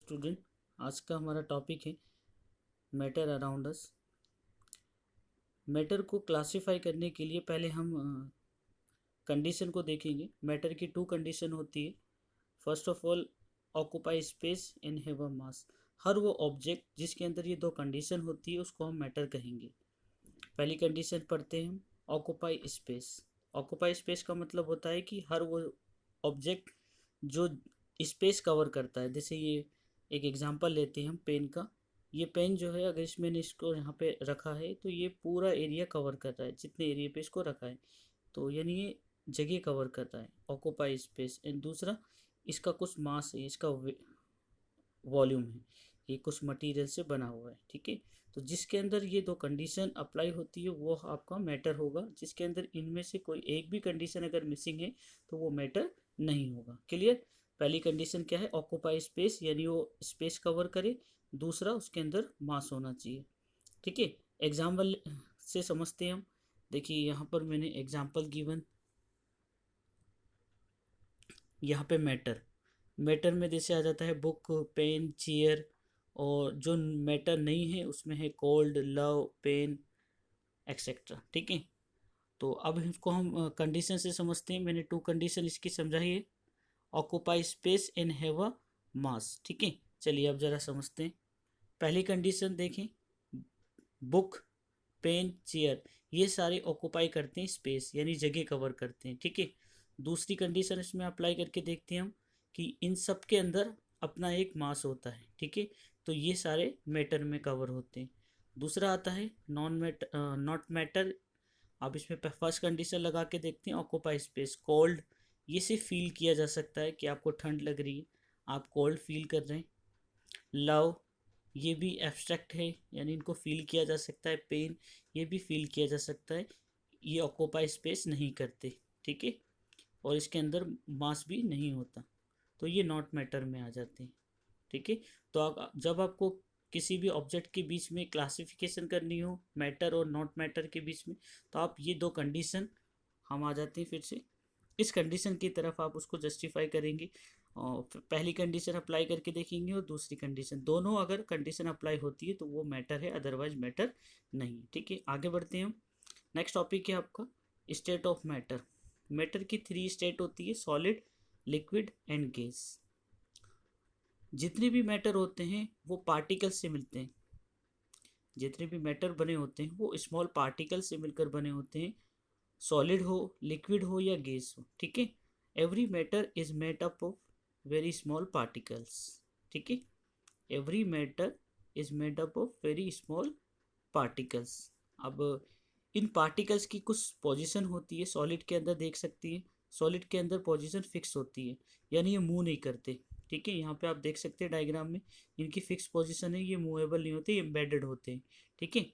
Student, आज का हमारा टॉपिक है मैटर अराउंड अस। मैटर को क्लासिफाई करने के लिए पहले हम कंडीशन को देखेंगे। मैटर की टू कंडीशन होती है। First of all, occupy space and have a mass. हर वो ऑब्जेक्ट जिसके अंदर ये दो कंडीशन होती है उसको हम मैटर कहेंगे। पहली कंडीशन पढ़ते हैं हम, ऑक्यूपाई स्पेस। ऑक्यूपाई स्पेस का मतलब होता है कि हर वो ऑब्जेक्ट जो स्पेस कवर करता है। जैसे ये एक एग्जांपल लेते हैं हम पेन का। ये पेन जो है, अगर इसमें इसको यहाँ पे रखा है तो ये पूरा एरिया कवर कर रहा है, जितने एरिया पे इसको रखा है, तो यानी ये जगह कवर कर रहा है, ऑक्यूपाई स्पेस। एंड दूसरा, इसका कुछ मास है, इसका वॉल्यूम है, ये कुछ मटेरियल से बना हुआ है। ठीक है, तो जिसके अंदर ये दो कंडीशन अप्लाई होती है वो आपका मैटर होगा। जिसके अंदर इनमें से कोई एक भी कंडीशन अगर मिसिंग है तो वो मैटर नहीं होगा। क्लियर? पहली कंडीशन क्या है? ऑक्यूपाई स्पेस, यानी वो स्पेस कवर करे। दूसरा, उसके अंदर मास होना चाहिए। ठीक है, एग्जाम्पल से समझते हैं हम। देखिए यहाँ पर मैंने एग्जाम्पल गिवन, यहाँ पे मैटर, मैटर में जैसे आ जाता है बुक, पेन, चेयर। और जो मैटर नहीं है उसमें है कोल्ड, लव, पेन, एक्सेट्रा। ठीक है, तो अब इसको हम कंडीशन से समझते हैं। मैंने टू कंडीशन इसकी समझाई है, occupy space and have a mass. ठीक है, चलिए अब ज़रा समझते हैं। पहली कंडीशन देखें, बुक, पेन, चेयर, ये सारे ऑक्यूपाई करते हैं स्पेस, यानी जगह कवर करते हैं। ठीक है, दूसरी कंडीशन इसमें अप्लाई करके देखते हैं हम कि इन सब के अंदर अपना एक मास होता है। ठीक है, तो ये सारे मैटर में कवर होते हैं। दूसरा आता है नॉट मैटर। अब इसमें फर्स्ट कंडीशन लगा के देखते हैं, ऑक्यूपाई स्पेस, कोल्ड, ये से फील किया जा सकता है कि आपको ठंड लग रही है, आप कोल्ड फील कर रहे हैं। लव, ये भी एब्स्ट्रैक्ट है, यानी इनको फील किया जा सकता है। पेन, ये भी फील किया जा सकता है, ये ऑक्यूपाई स्पेस नहीं करते। ठीक है, और इसके अंदर मास भी नहीं होता, तो ये नॉट मैटर में आ जाते हैं। ठीक है, तो जब आपको किसी भी ऑब्जेक्ट के बीच में क्लासिफिकेशन करनी हो, मैटर और नॉट मैटर के बीच में, तो आप ये दो कंडीशन हम आ जाते हैं। फिर से इस कंडीशन की तरफ आप उसको जस्टिफाई करेंगे, और पहली कंडीशन अप्लाई करके देखेंगे और दूसरी कंडीशन, दोनों अगर कंडीशन अप्लाई होती है तो वो मैटर है, अदरवाइज मैटर नहीं। ठीक है, आगे बढ़ते हैं हम। नेक्स्ट टॉपिक है आपका स्टेट ऑफ मैटर। मैटर की थ्री स्टेट होती है, सॉलिड, लिक्विड एंड गैस। जितने भी मैटर होते हैं वो पार्टिकल से मिलते हैं। जितने भी मैटर बने होते हैं वो स्मॉल पार्टिकल से मिलकर बने होते हैं, सॉलिड हो, लिक्विड हो या गैस हो। ठीक है, every matter is made up of very small particles. ठीक है, every matter is made up of very small particles. अब इन पार्टिकल्स की कुछ पोजीशन होती है, सॉलिड के अंदर देख सकती है, सॉलिड के अंदर पोजीशन फिक्स होती है, यानी ये मूव नहीं करते। ठीक है, यहाँ पे आप देख सकते हैं डायग्राम में, इनकी फिक्स पोजीशन है, ये मूवेबल नहीं होते, ये एम्बेडेड होते हैं। ठीक है,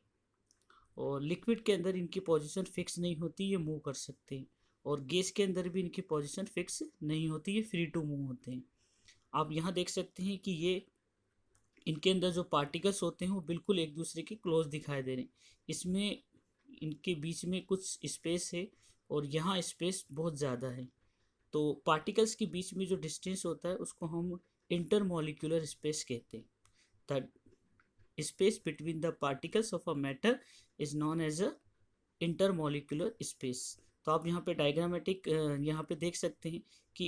और लिक्विड के अंदर इनकी पोजीशन फिक्स नहीं होती, ये मूव कर सकते हैं। और गैस के अंदर भी इनकी पोजीशन फिक्स नहीं होती, ये फ्री टू मूव होते हैं। आप यहाँ देख सकते हैं कि ये इनके अंदर जो पार्टिकल्स होते हैं वो बिल्कुल एक दूसरे के क्लोज दिखाई दे रहे हैं। इसमें इनके बीच में कुछ स्पेस है और यहाँ स्पेस बहुत ज़्यादा है। तो पार्टिकल्स के बीच में जो डिस्टेंस होता है उसको हम इंटरमॉलिक्यूलर स्पेस कहते हैं। The space between the particles of a matter is known as a intermolecular space. तो आप यहाँ पे डायग्रामेटिक यहाँ पे देख सकते हैं कि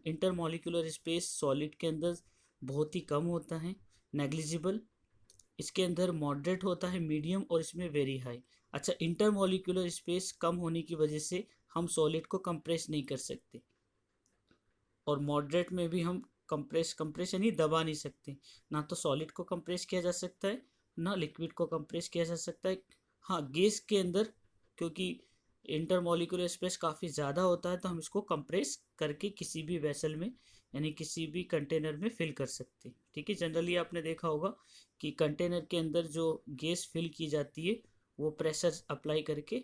इंटरमॉलिक्यूलर स्पेस सॉलिड के अंदर बहुत ही कम होता है, नेग्लिजिबल। इसके अंदर मॉडरेट होता है, मीडियम, और इसमें वेरी हाई। अच्छा, इंटरमॉलिक्यूलर स्पेस कम होने की वजह से हम सॉलिड को कंप्रेस नहीं कर सकते, और मॉडरेट में भी हम कंप्रेशन ही दबा नहीं सकते। ना तो सॉलिड को कंप्रेस किया जा सकता है, ना लिक्विड को कंप्रेस किया जा सकता है। हाँ, गैस के अंदर क्योंकि इंटरमॉलिक्यूलर स्पेस काफ़ी ज़्यादा होता है तो हम इसको कंप्रेस करके किसी भी वेसल में, यानी किसी भी कंटेनर में फिल कर सकते हैं। ठीक है, जनरली आपने देखा होगा कि कंटेनर के अंदर जो गैस फिल की जाती है वो प्रेशर अप्लाई करके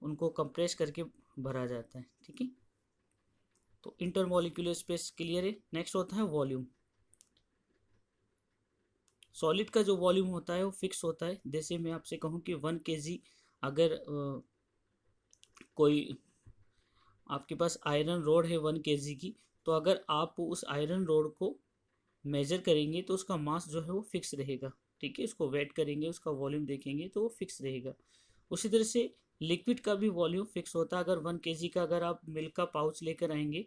उनको कंप्रेस करके भरा जाता है। ठीक है, तो इंटरमॉलिक्यूलर स्पेस क्लियर है। नेक्स्ट होता है वॉल्यूम। सॉलिड का जो वॉल्यूम होता है वो फिक्स होता है। जैसे मैं आपसे कहूँ कि 1 kg, अगर कोई आपके पास आयरन रोड है 1 kg की, तो अगर आप उस आयरन रोड को मेजर करेंगे तो उसका मास जो है वो फिक्स रहेगा, ठीक है। उसको वेट करेंगे, उसका वॉल्यूम देखेंगे तो वो फिक्स रहेगा। उसी तरह से लिक्विड का भी वॉल्यूम फिक्स होता है। अगर 1 kg का अगर आप मिल्क का पाउच लेकर आएंगे,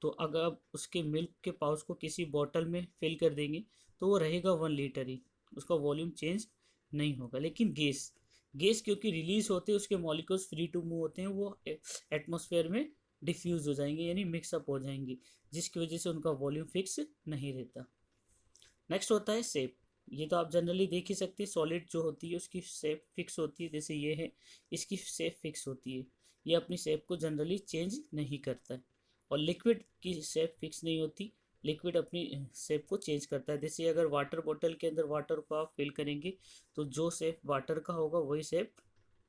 तो अगर आप उसके मिल्क के पाउच को किसी बॉटल में फिल कर देंगे तो वो रहेगा 1 लीटर ही, उसका वॉल्यूम चेंज नहीं होगा। लेकिन गैस, गैस क्योंकि रिलीज होते हैं, उसके मॉलिक्यूल्स फ्री टू मूव होते हैं, वो एटमॉस्फेयर में डिफ्यूज हो जाएंगे यानी मिक्सअप हो जाएंगे, जिसकी वजह से उनका वॉल्यूम फिक्स नहीं रहता। नेक्स्ट होता है शेप। ये तो आप जनरली देख ही सकते हैं, सॉलिड जो होती है उसकी शेप फिक्स होती है, जैसे ये है, इसकी शेप फिक्स होती है, ये अपनी शेप को जनरली चेंज नहीं करता है। और लिक्विड की शेप फिक्स नहीं होती, लिक्विड अपनी शेप को चेंज करता है। जैसे अगर वाटर बॉटल के अंदर वाटर को आप फिल करेंगे तो जो शेप वाटर का होगा वही शेप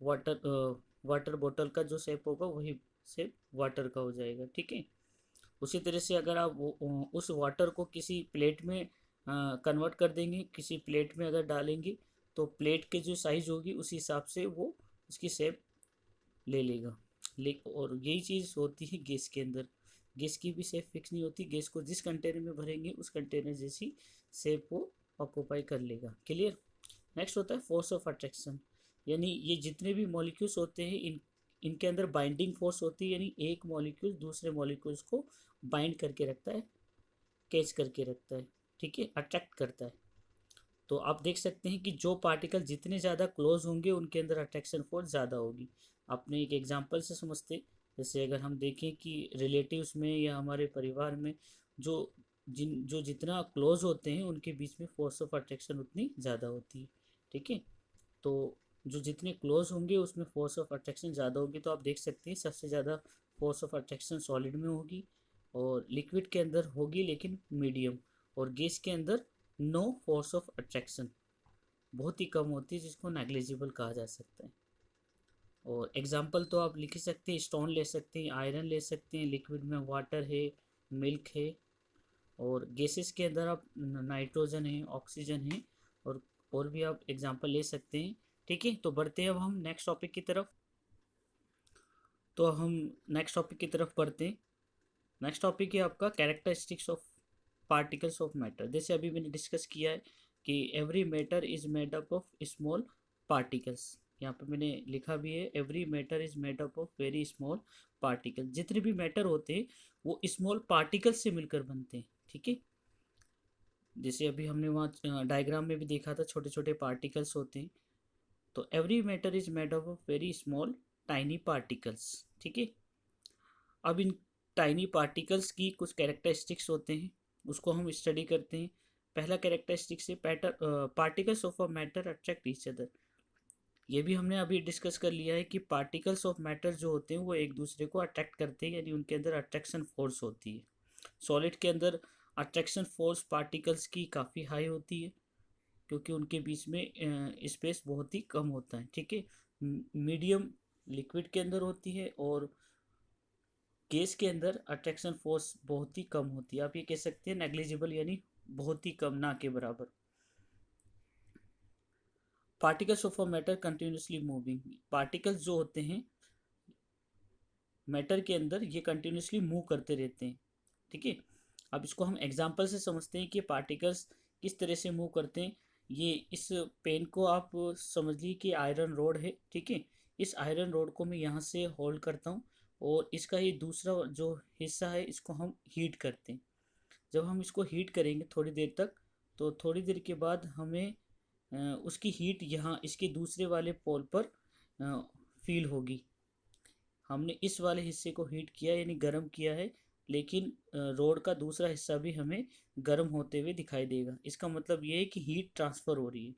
वाटर वाटर बॉटल का जो शेप होगा वही शेप वाटर का हो जाएगा, ठीक है। उसी तरह से अगर आप उस वाटर को किसी प्लेट में कन्वर्ट कर देंगे, किसी प्लेट में अगर डालेंगे, तो प्लेट के जो साइज होगी उसी हिसाब से वो उसकी शेप ले लेगा। और यही चीज़ होती है गैस के अंदर, गैस की भी शेप फिक्स नहीं होती, गैस को जिस कंटेनर में भरेंगे उस कंटेनर जैसी शेप वो ऑक्यूपाई कर लेगा। क्लियर। नेक्स्ट होता है फोर्स ऑफ अट्रैक्शन, यानी ये जितने भी मॉलिक्यूल्स होते हैं इनके अंदर बाइंडिंग फोर्स होती है, यानी एक मॉलिक्यूल दूसरे मॉलिक्यूल्स को बाइंड करके रखता है, कैच करके रखता है, ठीक है, अट्रैक्ट करता है। तो आप देख सकते हैं कि जो पार्टिकल जितने ज़्यादा क्लोज होंगे उनके अंदर अट्रैक्शन फोर्स ज़्यादा होगी। आपने एक एग्जांपल से समझते, जैसे अगर हम देखें कि रिलेटिव्स में या हमारे परिवार में जो जो जितना क्लोज होते हैं उनके बीच में फोर्स ऑफ अट्रैक्शन उतनी ज़्यादा होती है, ठीक है। तो जो जितने क्लोज होंगे उसमें फोर्स ऑफ अट्रैक्शन ज़्यादा होगी। तो आप देख सकते हैं सबसे ज़्यादा फोर्स ऑफ अट्रैक्शन सॉलिड में होगी, और लिक्विड के अंदर होगी लेकिन मीडियम, और गैस के अंदर नो फोर्स ऑफ अट्रैक्शन, बहुत ही कम होती है, जिसको नेग्लिजिबल कहा जा सकता है। और एग्जांपल तो आप लिख ही सकते हैं, स्टोन ले सकते हैं, आयरन ले सकते हैं, लिक्विड में वाटर है, मिल्क है, और गैसेस के अंदर आप नाइट्रोजन है, ऑक्सीजन है, और भी आप एग्जांपल ले सकते हैं, ठीक है। तो बढ़ते हैं अब हम नेक्स्ट टॉपिक की तरफ। तो हम नेक्स्ट टॉपिक की तरफ बढ़ते हैं। नेक्स्ट टॉपिक है आपका characteristics of particles of matter. जैसे अभी मैंने डिस्कस किया है कि every matter is made up of small particles, यहाँ पे मैंने लिखा भी है every matter is made up of very small particle. जितने भी मैटर होते हैं वो स्मॉल पार्टिकल्स से मिलकर बनते हैं, ठीक है। जैसे अभी हमने वहाँ डायग्राम में भी देखा था, छोटे छोटे पार्टिकल्स होते हैं। तो every matter is made up of very small tiny particles, ठीक है। अब इन टाइनी पार्टिकल्स की कुछ कैरेक्टरिस्टिक्स होते हैं, उसको हम स्टडी करते हैं। पहला कैरेक्टरिस्टिक्स है particles of a matter attract each other. ये भी हमने अभी डिस्कस कर लिया है कि पार्टिकल्स ऑफ मैटर जो होते हैं वो एक दूसरे को अट्रैक्ट करते हैं, यानी उनके अंदर अट्रैक्शन फोर्स होती है। सॉलिड के अंदर अट्रैक्शन फोर्स पार्टिकल्स की काफ़ी हाई होती है, क्योंकि उनके बीच में स्पेस बहुत ही कम होता है, ठीक है। मीडियम लिक्विड के अंदर होती है, और गैस के अंदर अट्रैक्शन फोर्स बहुत ही कम होती है। आप ये कह सकते हैं नेग्लिजिबल, यानी बहुत ही कम, ना के बराबर। Particles of a matter continuously moving, particles जो होते हैं मैटर के अंदर ये कंटिन्यूसली मूव करते रहते हैं, ठीक है। अब इसको हम एग्जांपल से समझते हैं कि पार्टिकल्स किस तरह से मूव करते हैं। ये इस पेन को आप समझ लीजिए कि आयरन रोड है, ठीक है। इस आयरन रोड को मैं यहाँ से होल्ड करता हूँ, और इसका ये दूसरा जो हिस्सा है इसको हम हीट करते हैं। जब हम इसको हीट करेंगे थोड़ी देर तक, तो थोड़ी देर के बाद हमें उसकी हीट यहाँ इसके दूसरे वाले पोल पर फील होगी। हमने इस वाले हिस्से को हीट किया यानी गर्म किया है, लेकिन रोड का दूसरा हिस्सा भी हमें गर्म होते हुए दिखाई देगा। इसका मतलब ये है कि हीट ट्रांसफ़र हो रही है।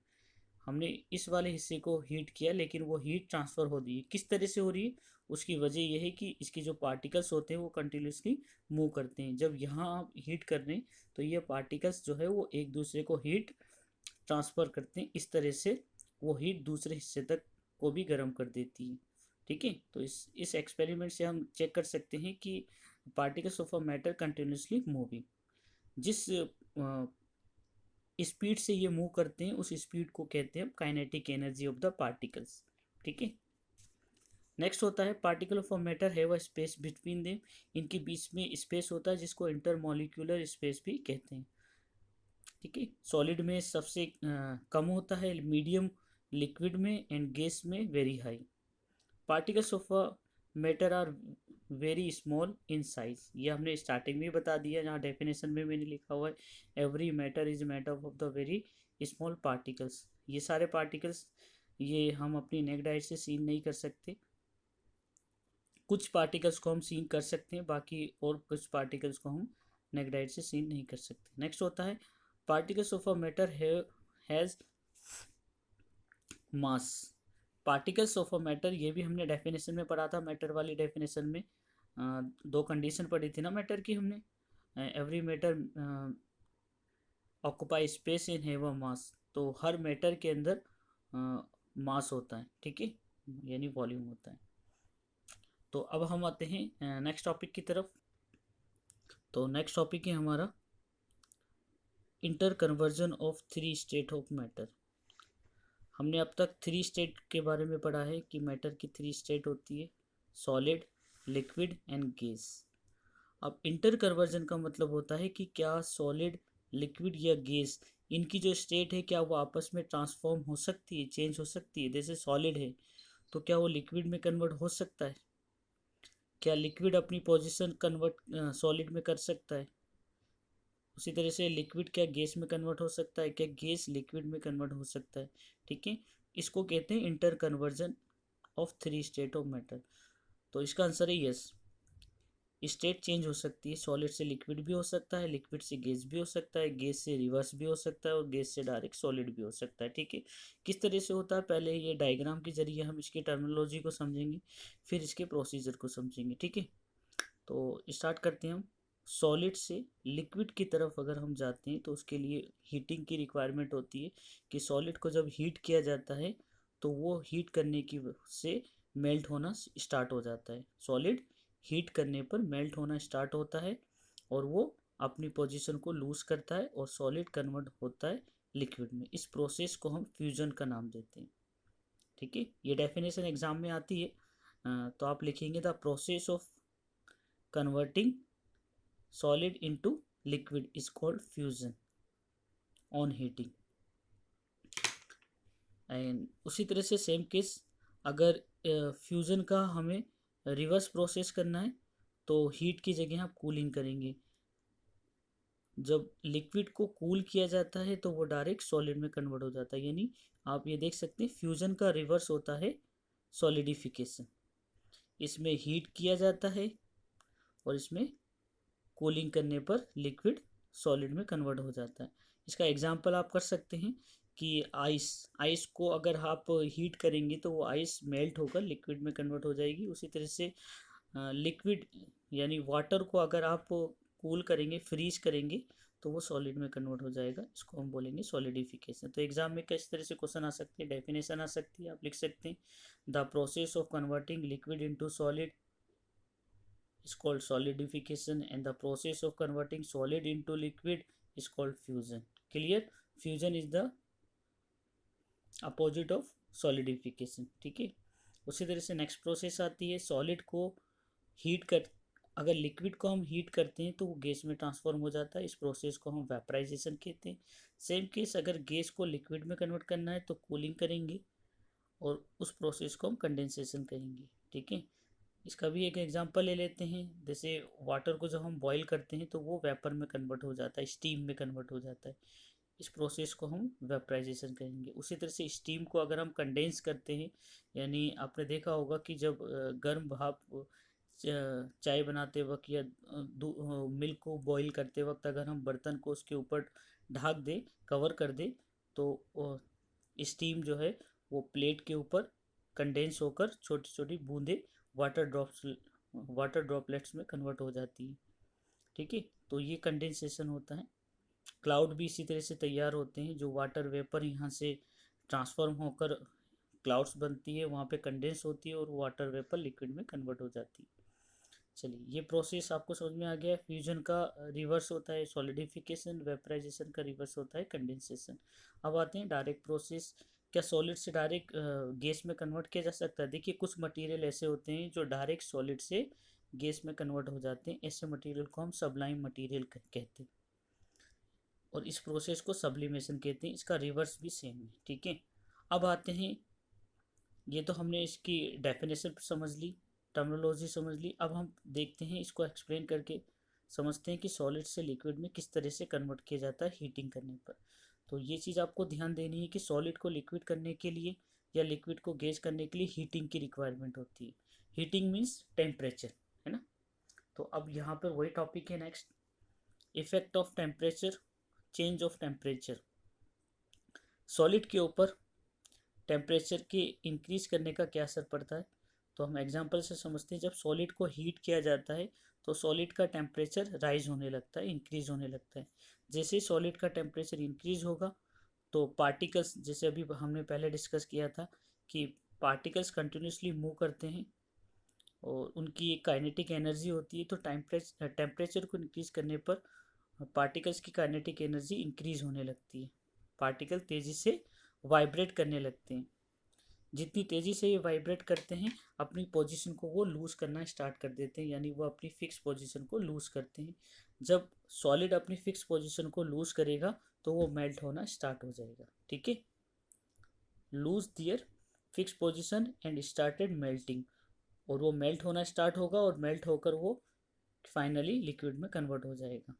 हमने इस वाले हिस्से को हीट किया लेकिन वो हीट ट्रांसफ़र हो रही है। किस तरह से हो रही है, उसकी वजह यह है कि इसके जो पार्टिकल्स होते हैं वो कंटिन्यूसली मूव करते हैं। जब यहाँ आप हीट कर रहे हैं तो ये पार्टिकल्स जो है वो एक दूसरे को हीट ट्रांसफ़र करते हैं, इस तरह से वो हीट दूसरे हिस्से तक को भी गर्म कर देती है, ठीक है। तो इस एक्सपेरिमेंट से हम चेक कर सकते हैं कि particles of a matter continuously moving, जिस स्पीड से ये मूव करते हैं उस स्पीड को कहते हैं kinetic energy of the particles, ठीक है। नेक्स्ट होता है particle of a matter have a space between them, इनके बीच में स्पेस होता है जिसको इंटरमॉलिक्यूलर स्पेस भी कहते हैं। ठीक है। सॉलिड में सबसे कम होता है, मीडियम लिक्विड में, एंड गैस में very high. Particles of a matter are very small in size, ये हमने स्टार्टिंग में बता दिया, जहाँ डेफिनेशन में मैंने लिखा हुआ है every matter is made up of the very small particles. ये सारे पार्टिकल्स ये हम अपनी नेक्ड आई से सीन नहीं कर सकते। कुछ पार्टिकल्स को हम सीन कर सकते हैं, बाकी और कुछ पार्टिकल्स को हम नेक्ड आई से सीन नहीं कर सकते। नेक्स्ट होता है particles of a matter has mass. Particles of a matter, ये भी हमने डेफिनेशन में पढ़ा था, मैटर वाली डेफिनेशन में दो कंडीशन पढ़ी थी ना मैटर की हमने। Every matter occupy space in have a mass, तो हर मैटर के अंदर मास होता है, ठीक है, यानी वॉल्यूम होता है। तो अब हम आते हैं नेक्स्ट टॉपिक की तरफ। तो नेक्स्ट टॉपिक है हमारा inter conversion of three state of matter. हमने अब तक थ्री स्टेट के बारे में पढ़ा है कि मैटर की थ्री स्टेट होती है, सॉलिड, लिक्विड एंड गैस। अब इंटर कन्वर्जन का मतलब होता है कि क्या सॉलिड, लिक्विड या गैस, इनकी जो स्टेट है क्या वो आपस में ट्रांसफॉर्म हो सकती है, चेंज हो सकती है। जैसे सॉलिड है तो क्या वो लिक्विड में कन्वर्ट हो सकता है, क्या लिक्विड अपनी पोजीशन कन्वर्ट सॉलिड में कर सकता है। उसी तरह से लिक्विड क्या गैस में कन्वर्ट हो सकता है, क्या गैस लिक्विड में कन्वर्ट हो सकता है, ठीक है। इसको कहते हैं inter conversion of three state of matter. तो इसका आंसर है यस, स्टेट चेंज हो सकती है, सॉलिड से लिक्विड भी हो सकता है, लिक्विड से गैस भी हो सकता है, गैस से रिवर्स भी हो सकता है, और गैस से डायरेक्ट सॉलिड भी हो सकता है, ठीक है। किस तरह से होता है, पहले ये डायग्राम के जरिए हम इसकी टर्मिनोलॉजी को समझेंगे, फिर इसके प्रोसीजर को समझेंगे, ठीक है। तो स्टार्ट करते हैं हम। सॉलिड से लिक्विड की तरफ अगर हम जाते हैं तो उसके लिए हीटिंग की रिक्वायरमेंट होती है, कि सॉलिड को जब हीट किया जाता है तो वो हीट करने की से मेल्ट होना स्टार्ट हो जाता है। सॉलिड हीट करने पर मेल्ट होना स्टार्ट होता है और वो अपनी पोजीशन को लूज करता है और सॉलिड कन्वर्ट होता है लिक्विड में। इस प्रोसेस को हम फ्यूजन का नाम देते हैं, ठीक है। ये डेफिनेशन एग्जाम में आती है, तो आप लिखेंगे the process of converting solid into liquid is called fusion on heating। And उसी तरह से सेम केस, अगर फ्यूज़न का हमें रिवर्स प्रोसेस करना है तो हीट की जगह आप कूलिंग करेंगे। जब लिक्विड को कूल किया जाता है तो वो डायरेक्ट सॉलिड में कन्वर्ट हो जाता है, यानी आप ये देख सकते हैं फ्यूज़न का रिवर्स होता है सॉलिडिफिकेशन। इसमें हीट किया जाता है और इसमें कूलिंग करने पर लिक्विड सॉलिड में कन्वर्ट हो जाता है। इसका एग्जांपल आप कर सकते हैं कि आइस, आइस को अगर आप हीट करेंगे तो वो आइस मेल्ट होकर लिक्विड में कन्वर्ट हो जाएगी। उसी तरह से लिक्विड यानी वाटर को अगर आप कूल करेंगे, फ्रीज करेंगे, तो वो सॉलिड में कन्वर्ट हो जाएगा। इसको हम बोलेंगे सॉलिडिफिकेशन। तो एग्जाम में किस तरह से क्वेश्चन आ सकते हैं, डेफिनेशन आ सकती है, आप लिख सकते हैं the process of converting liquid into solid is called solidification and the process of converting solid into liquid is called fusion। Clear? Fusion is the opposite of solidification, ठीक है। उसी तरह से नेक्स्ट प्रोसेस आती है, सॉलिड को heat कर, अगर लिक्विड को हम हीट करते हैं तो वो गैस में ट्रांसफॉर्म हो जाता है। इस प्रोसेस को हम वेपराइजेशन कहते हैं। सेम केस, अगर गैस को लिक्विड में कन्वर्ट करना है तो कूलिंग करेंगे और उस प्रोसेस को हम कंडेंसेशन कहेंगे, ठीक है। इसका भी एक एग्जांपल ले लेते हैं, जैसे वाटर को जब हम बॉईल करते हैं तो वो वेपर में कन्वर्ट हो जाता है, स्टीम में कन्वर्ट हो जाता है। इस प्रोसेस को हम वेपराइजेशन कहेंगे। उसी तरह से स्टीम को अगर हम कंडेंस करते हैं, यानी आपने देखा होगा कि जब गर्म भाप चाय बनाते वक्त या मिल्क को बॉईल करते वक्त अगर हम बर्तन को उसके ऊपर ढक दें, कवर कर दें, तो स्टीम जो है वो प्लेट के ऊपर कंडेंस होकर छोटी छोटी बूंदें वाटर ड्रॉपलेट्स में कन्वर्ट हो जाती है, ठीक है। तो ये कंडेंसेशन होता है। क्लाउड भी इसी तरह से तैयार होते हैं, जो वाटर वेपर यहाँ से ट्रांसफॉर्म होकर क्लाउड्स बनती है, वहाँ पे कंडेंस होती है और वाटर वेपर लिक्विड में कन्वर्ट हो जाती है। चलिए, ये प्रोसेस आपको समझ में आ गया है। फ्यूजन का रिवर्स होता है सॉलिडिफिकेशन, वेपराइजेशन का रिवर्स होता है कंडेंसेशन। अब आते हैं डायरेक्ट प्रोसेस। क्या सॉलिड से डायरेक्ट गैस में कन्वर्ट किया जा सकता है? देखिए, कुछ मटेरियल ऐसे होते हैं जो डायरेक्ट सॉलिड से गैस में कन्वर्ट हो जाते हैं। ऐसे मटेरियल को हम सबलाइम मटेरियल कहते हैं। और इस प्रोसेस को सब्लिमेशन कहते हैं। इसका रिवर्स भी सेम है, ठीक है। अब आते हैं, ये तो हमने इसकी डेफिनेशन समझ ली, टर्मिनोलॉजी समझ ली। अब हम देखते हैं इसको एक्सप्लेन करके समझते हैं कि सॉलिड से लिक्विड में किस तरह से कन्वर्ट किया जाता है हीटिंग करने पर। तो ये चीज़ आपको ध्यान देनी है कि सॉलिड को लिक्विड करने के लिए या लिक्विड को गैस करने के लिए हीटिंग की रिक्वायरमेंट होती है। हीटिंग मीन्स टेम्परेचर, है ना। तो अब यहाँ पर वही टॉपिक है next, effect of temperature, change of temperature. Solid के ऊपर टेम्परेचर के इंक्रीज करने का क्या असर पड़ता है, तो हम एग्जांपल से समझते हैं। जब सॉलिड को हीट किया जाता है तो सॉलिड का टेम्परेचर राइज होने लगता है, इंक्रीज होने लगता है। जैसे ही सॉलिड का टेम्परेचर इंक्रीज होगा तो पार्टिकल्स, जैसे अभी हमने पहले डिस्कस किया था कि पार्टिकल्स कंटिन्यूसली मूव करते हैं और उनकी एक काइनेटिक एनर्जी होती है। तो टेम्परेचर को इंक्रीज करने पर पार्टिकल्स की काइनेटिक एनर्जी इंक्रीज होने लगती है। पार्टिकल तेज़ी से वाइब्रेट करने लगते हैं। जितनी तेज़ी से ये वाइब्रेट करते हैं अपनी पोजीशन को वो लूज़ करना स्टार्ट कर देते हैं, यानी वो अपनी फिक्स पोजीशन को लूज़ करते हैं। जब सॉलिड अपनी फिक्स पोजीशन को लूज़ करेगा तो वो मेल्ट होना स्टार्ट हो जाएगा, ठीक है। Lose their fix position and started melting, और वो मेल्ट होना स्टार्ट होगा और मेल्ट होकर वो फाइनली लिक्विड में कन्वर्ट हो जाएगा।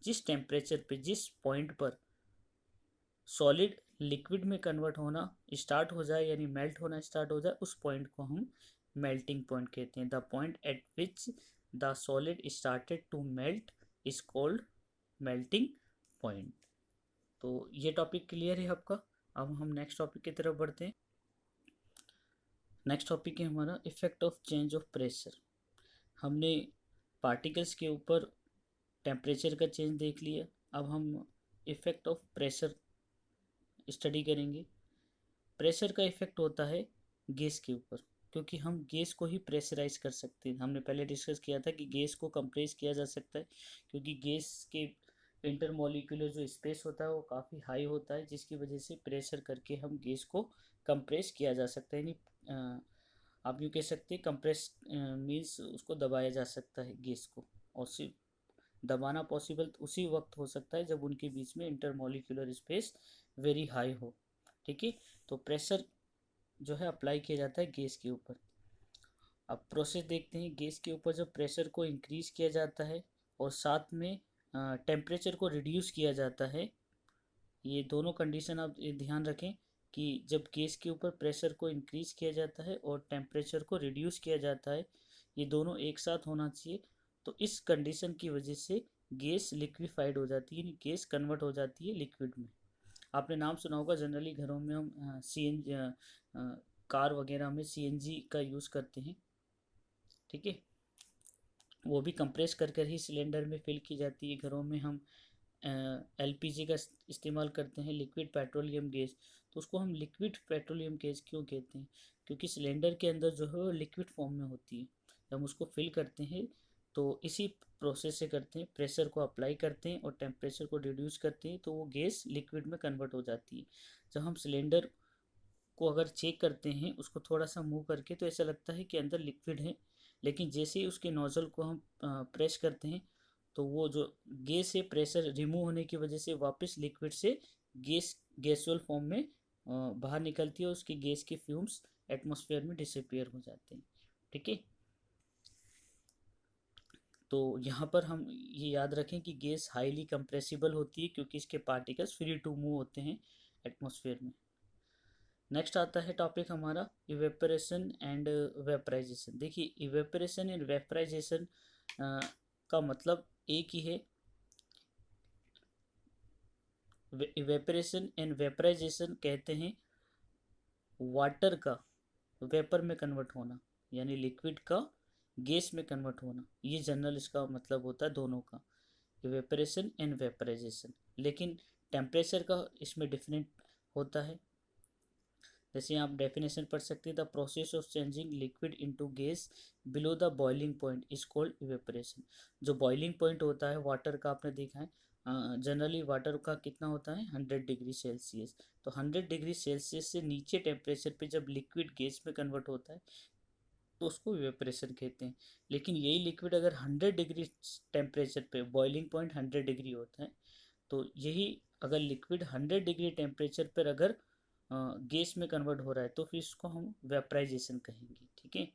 जिस टेम्परेचर पे, जिस पॉइंट पर सॉलिड लिक्विड में कन्वर्ट होना स्टार्ट हो जाए यानी मेल्ट होना स्टार्ट हो जाए, उस पॉइंट को हम मेल्टिंग पॉइंट कहते हैं। The point at which the solid started to melt is called melting point. तो ये टॉपिक क्लियर है आपका। अब हम नेक्स्ट टॉपिक की तरफ बढ़ते हैं। नेक्स्ट टॉपिक है हमारा effect of change of pressure. हमने पार्टिकल्स के ऊपर टेम्परेचर का चेंज देख लिया, अब हम इफेक्ट ऑफ प्रेशर स्टडी करेंगे। प्रेशर का इफेक्ट होता है गैस के ऊपर, क्योंकि हम गैस को ही प्रेशराइज कर सकते हैं। हमने पहले डिस्कस किया था कि गैस को कंप्रेस किया जा सकता है, क्योंकि गैस के इंटरमोलिकुलर जो स्पेस होता है वो काफ़ी हाई होता है, जिसकी वजह से प्रेशर करके हम गैस को कंप्रेस किया जा सकता है। यानी आप यूँ कह सकते हैं कंप्रेस मीन्स उसको दबाया जा सकता है गैस को, और सिर्फ दबाना पॉसिबल उसी वक्त हो सकता है जब उनके बीच में इंटरमोलिकुलर स्पेस वेरी हाई हो, ठीक है। तो प्रेशर जो है अप्लाई किया जाता है गैस के ऊपर। अब प्रोसेस देखते हैं। गैस के ऊपर जब प्रेशर को इंक्रीज किया जाता है और साथ में टेम्परेचर को रिड्यूस किया जाता है, ये दोनों कंडीशन आप ध्यान रखें कि जब गैस के ऊपर प्रेशर को इंक्रीज किया जाता है और टेम्परेचर को रिड्यूस किया जाता है, ये दोनों एक साथ होना चाहिए। तो इस कंडीशन की वजह से गैस लिक्विफाइड हो जाती है, यानी गैस कन्वर्ट हो जाती है लिक्विड में। आपने नाम सुना होगा, जनरली घरों में हम कार वगैरह में सीएनजी का यूज़ करते हैं, ठीक है। वो भी कंप्रेस कर कर ही सिलेंडर में फिल की जाती है। घरों में हम एलपीजी का इस्तेमाल करते हैं, लिक्विड पेट्रोलियम गैस। तो उसको हम लिक्विड पेट्रोलियम गैस क्यों कहते हैं, क्योंकि सिलेंडर के अंदर जो है वो लिक्विड फॉर्म में होती है। जब हम उसको फिल करते हैं तो इसी प्रोसेस से करते हैं, प्रेशर को अप्लाई करते हैं और टेम्परेचर को रिड्यूस करते हैं, तो वो गैस लिक्विड में कन्वर्ट हो जाती है। जब हम सिलेंडर को अगर चेक करते हैं, उसको थोड़ा सा मूव करके, तो ऐसा लगता है कि अंदर लिक्विड है, लेकिन जैसे ही उसके नोजल को हम प्रेस करते हैं तो वो जो गैस है प्रेशर रिमूव होने की वजह से वापस लिक्विड से गैसुअल फॉर्म में बाहर निकलती है, और उसकी गैस के फ्यूम्स एटमॉस्फेयर में डिसअपियर हो जाते हैं, ठीक है। तो यहाँ पर हम ये याद रखें कि गैस हाईली कंप्रेसिबल होती है, क्योंकि इसके पार्टिकल्स फ्री टू मूव होते हैं एटमॉस्फेयर में। नेक्स्ट आता है टॉपिक हमारा इवेपोरेशन एंड वेपराइजेशन। देखिए, इवेपोरेशन एंड वेपराइजेशन का मतलब एक ही है। इवेपोरेशन एंड वेपराइजेशन कहते हैं वाटर का वेपर में कन्वर्ट होना, यानी लिक्विड का गैस में कन्वर्ट होना। ये जनरल इसका मतलब होता है दोनों का, इवेपोरेशन एंड वेपराइजेशन। लेकिन टेम्परेचर का इसमें डिफरेंट होता है। जैसे आप डेफिनेशन पढ़ सकते हैं, the process of changing liquid into gas below the boiling point is called evaporation. जो बॉइलिंग पॉइंट होता है वाटर का, आपने देखा है जनरली वाटर का कितना होता है 100 डिग्री सेल्सियस। तो 100 डिग्री सेल्सियस से नीचे टेम्परेचर पे जब लिक्विड गैस में कन्वर्ट होता है तो उसको इवेपोरेशन कहते हैं। लेकिन यही लिक्विड अगर 100 डिग्री टेम्परेचर पे, बॉइलिंग पॉइंट 100 डिग्री होता है, तो यही अगर लिक्विड 100 डिग्री टेम्परेचर पर अगर गैस में कन्वर्ट हो रहा है तो फिर इसको हम वेपराइजेशन कहेंगे। ठीक है,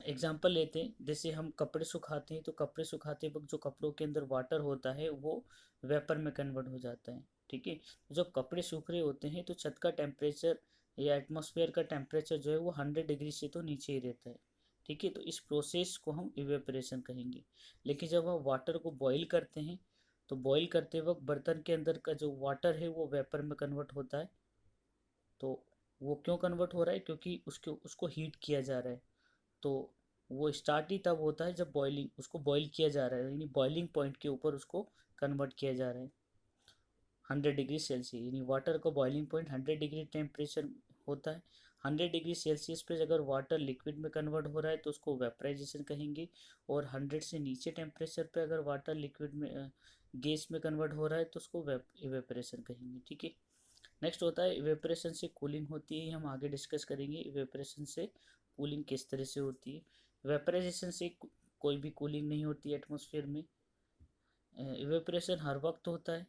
एग्जाम्पल लेते हैं, जैसे हम कपड़े सुखाते हैं तो कपड़े सुखाते वक्त जो कपड़ों के अंदर वाटर होता है वो वेपर में कन्वर्ट हो जाता है। ठीक है, जब कपड़े सूख रहे होते हैं तो छत का टेम्परेचर या एटमॉस्फेयर का टेम्परेचर जो है वो 100 डिग्री से तो नीचे ही रहता है। ठीक है, तो इस प्रोसेस को हम इवेपरेशन कहेंगे। लेकिन जब हम वाटर को बॉईल करते हैं तो बॉईल करते वक्त बर्तन के अंदर का जो वाटर है वो वेपर में कन्वर्ट होता है। तो वो क्यों कन्वर्ट हो रहा है, क्योंकि उसको हीट किया जा रहा है। तो वो स्टार्ट ही तब होता है जब बॉइलिंग, उसको बॉईल किया जा रहा है, यानी बॉइलिंग पॉइंट के ऊपर उसको कन्वर्ट किया जा रहा है 100 डिग्री सेल्सियस, यानी वाटर का बॉइलिंग पॉइंट 100 डिग्री टेम्परेचर होता है। 100 डिग्री सेल्सियस पे अगर वाटर लिक्विड में कन्वर्ट हो रहा है तो उसको वेपराइजेशन कहेंगे। और 100 से नीचे टेम्परेचर पे अगर वाटर लिक्विड में गैस में कन्वर्ट हो रहा है तो उसको इवेपरेशन कहेंगे। ठीक है, नेक्स्ट होता है इवेपरेशन से कूलिंग होती है, हम आगे डिस्कस करेंगे इवेपरेशन से कूलिंग किस तरह से होती है। वेपराइजेशन से कोई भी कूलिंग नहीं होती है एटमॉस्फेयर में, इवेपरेशन हर वक्त होता है।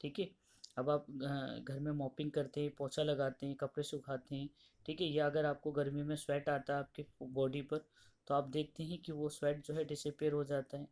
ठीक है, अब आप घर में मॉपिंग करते हैं, पोछा लगाते हैं, कपड़े सुखाते हैं, ठीक है, या अगर आपको गर्मी में स्वेट आता है आपके बॉडी पर तो आप देखते हैं कि वो स्वेट जो है डिसअपेयर हो जाता है।